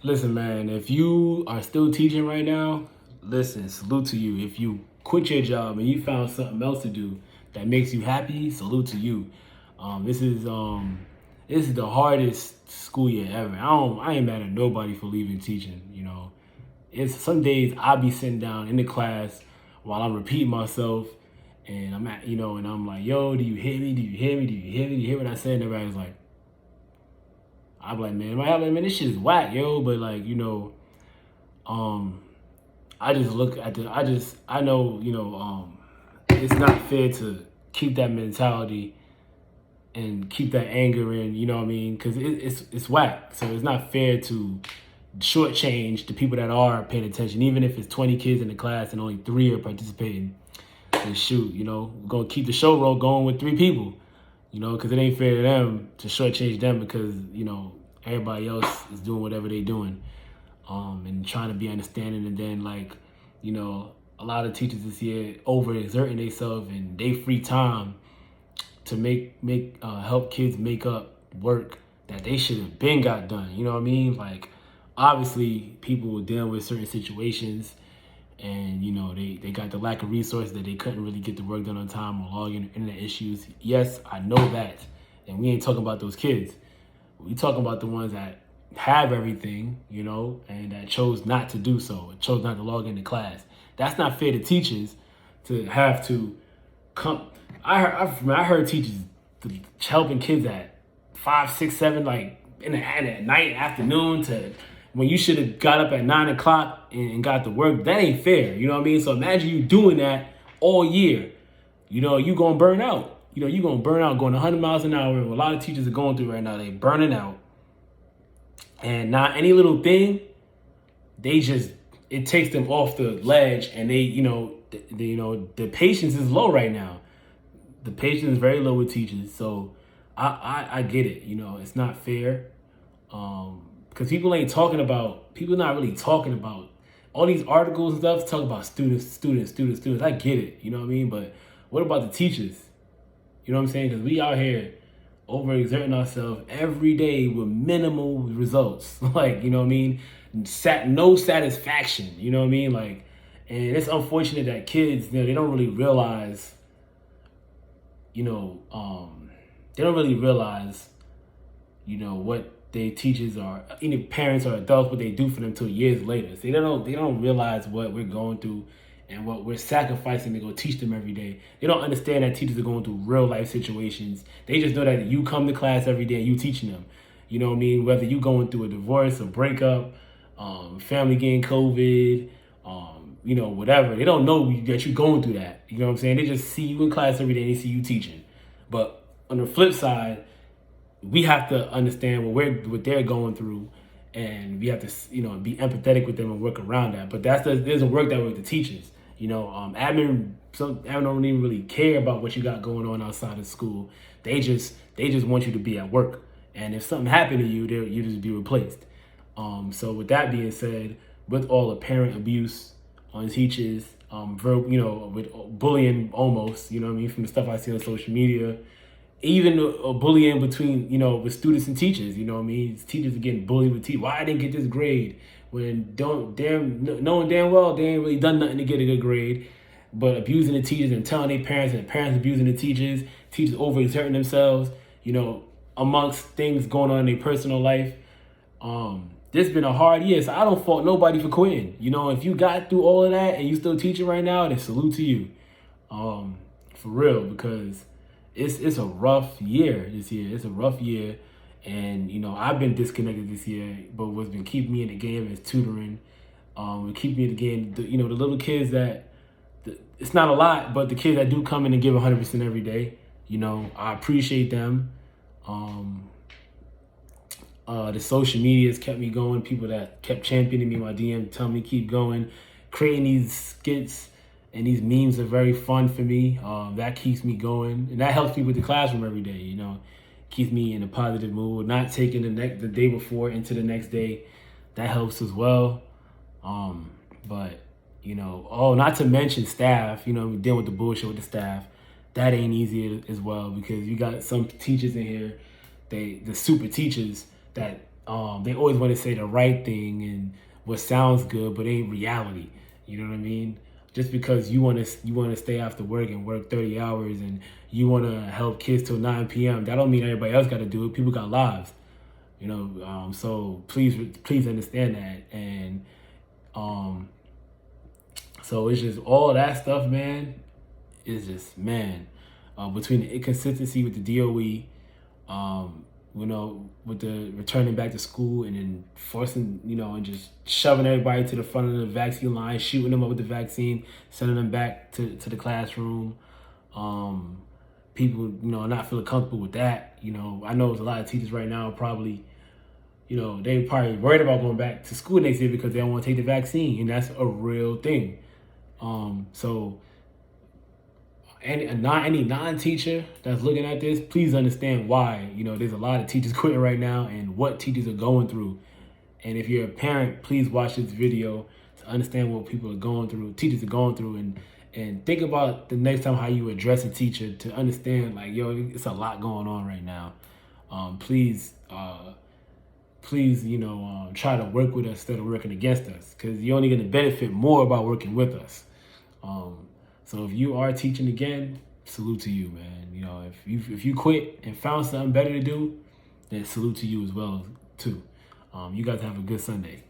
Listen, man, if you are still teaching right now, listen, salute to you. If you quit your job and you found something else to do that makes you happy, salute to you. This is the hardest school year ever. I ain't mad at nobody for leaving teaching. It's some days I'll be sitting down in the class while I'm repeating myself, and and I'm like, yo, do you hear me? Do you hear me? Do you hear me? Do you hear what I said? And everybody's like, I'm like, man, this shit is whack, yo. But like, um, I just look at I know, it's not fair to keep that mentality and keep that anger in, you know what I mean? Because it's whack. So it's not fair to shortchange the people that are paying attention, even if it's 20 kids in the class and only 3 are participating. And shoot, we're gonna keep the show roll going with 3 people, because it ain't fair to them to shortchange them because everybody else is doing whatever they doing, and trying to be understanding. And then a lot of teachers this year overexerting themselves and they free time to help kids make up work that they should have been got done. You know what I mean? Like, obviously, people were dealing with certain situations, and they got the lack of resources that they couldn't really get the work done on time or login internet issues. Yes, I know that, and we ain't talking about those kids. We talking about the ones that have everything, and that chose not to do so, chose not to log into class. That's not fair to teachers to have to come. I heard teachers helping kids at 5, 6, 7, like at night, afternoon, to when you should have got up at 9 o'clock and got to work. That ain't fair. You know what I mean? So imagine you doing that all year. You gonna burn out. You gonna burn out going 100 miles an hour. What a lot of teachers are going through right now, they burning out. And not any little thing, it takes them off the ledge, and the patience is low right now. The patience is very low with teachers. So I get it. It's not fair. Because people not really talking about all these articles and stuff talk about students. I get it, you know what I mean? But what about the teachers? You know what I'm saying? Because we out here overexerting ourselves every day with minimal results. Like, you know what I mean? No satisfaction, you know what I mean? Like, and it's unfortunate that kids, they don't really realize, what their teachers are, any parents or adults, what they do for them till years later. So they don't realize what we're going through and what we're sacrificing to go teach them every day. They don't understand that teachers are going through real life situations. They just know that you come to class every day and you teaching them. You know what I mean? Whether you going through a divorce, a breakup, family getting COVID, whatever. They don't know that you're going through that. You know what I'm saying? They just see you in class every day and they see you teaching. But on the flip side, we have to understand what they're going through, and we have to be empathetic with them and work around that. But doesn't work that way with the teachers. Admin don't even really care about what you got going on outside of school. They just want you to be at work, and if something happened to you, you just be replaced. So with that being said, with all the parent abuse on teachers, with bullying almost, you know what I mean, from the stuff I see on social media, even a bullying between, with students and teachers, you know what I mean? Teachers are getting bullied with teachers. Why I didn't get this grade? When knowing damn well they ain't really done nothing to get a good grade, but abusing the teachers and telling their parents, and parents abusing the teachers overexerting themselves, amongst things going on in their personal life. This has been a hard year, so I don't fault nobody for quitting. If you got through all of that and you still teaching right now, then salute to you. For real, because it's a rough year this year. It's a rough year. And, I've been disconnected this year, but what's been keeping me in the game is tutoring. What keep me in the game, the little kids it's not a lot, but the kids that do come in and give 100% every day, I appreciate them. The social media has kept me going. People that kept championing me, my DM, telling me keep going. Creating these skits and these memes are very fun for me. That keeps me going, and that helps me with the classroom every day. Keeps me in a positive mood. Not taking the day before into the next day, that helps as well. But not to mention staff. We deal with the bullshit with the staff. That ain't easy as well, because you got some teachers in here, the super teachers that they always want to say the right thing and what sounds good, but ain't reality. You know what I mean? Just because you want to stay after work and work 30 hours and you want to help kids till 9 p.m. That don't mean everybody else got to do it. People got lives. So please understand that. And so it's just all that stuff, man. Is just, man, between the inconsistency with the DOE, with the returning back to school and then forcing, and just shoving everybody to the front of the vaccine line, shooting them up with the vaccine, sending them back to the classroom. People, not feeling comfortable with that. I know there's a lot of teachers right now probably, they probably worried about going back to school next year because they don't want to take the vaccine, and that's a real thing. So any non-teacher that's looking at this, please understand why, there's a lot of teachers quitting right now and what teachers are going through. And if you're a parent, please watch this video to understand what people are going through, teachers are going through, and think about the next time how you address a teacher to understand, like, it's a lot going on right now. Please, try to work with us instead of working against us, because you're only going to benefit more by working with us. So if you are teaching again, salute to you, man. If you quit and found something better to do, then salute to you as well too. You guys have a good Sunday.